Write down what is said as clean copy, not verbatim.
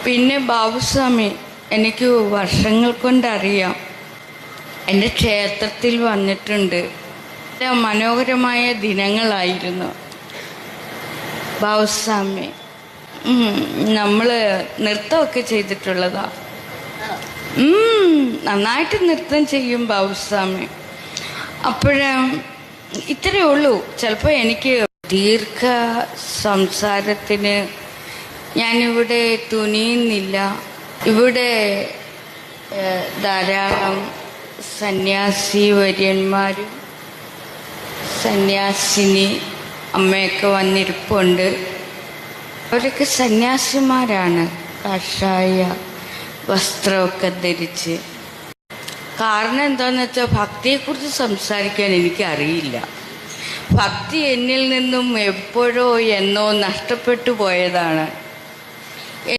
പിന്നെ ബാബുസ്വാമി എനിക്ക് വർഷങ്ങൾ കൊണ്ടറിയാം. എൻ്റെ ക്ഷേത്രത്തിൽ വന്നിട്ടുണ്ട്. മനോഹരമായ ദിനങ്ങളായിരുന്നു ബാബുസ്വാമി. നമ്മൾ നൃത്തമൊക്കെ ചെയ്തിട്ടുള്ളതാ. നന്നായിട്ട് നൃത്തം ചെയ്യും ബാബുസ്വാമി. ഇത്രയേ ഉള്ളൂ. ചിലപ്പോൾ എനിക്ക് ദീർഘ സംസാരത്തിന് ഞാനിവിടെ തുനിയുന്നില്ല. ഇവിടെ ധാരാളം സന്യാസി വര്യന്മാരും സന്യാസിനി അമ്മയൊക്കെ വന്നിരിപ്പുണ്ട്. അവരൊക്കെ സന്യാസിമാരാണ്, കാഷായ വസ്ത്രമൊക്കെ ധരിച്ച്. കാരണം എന്താണെന്ന് വെച്ചാൽ ഭക്തിയെക്കുറിച്ച് സംസാരിക്കാൻ എനിക്കറിയില്ല. ഭക്തി എന്നിൽ നിന്നും എപ്പോഴോ എന്നോ നഷ്ടപ്പെട്ടു പോയതാണ്.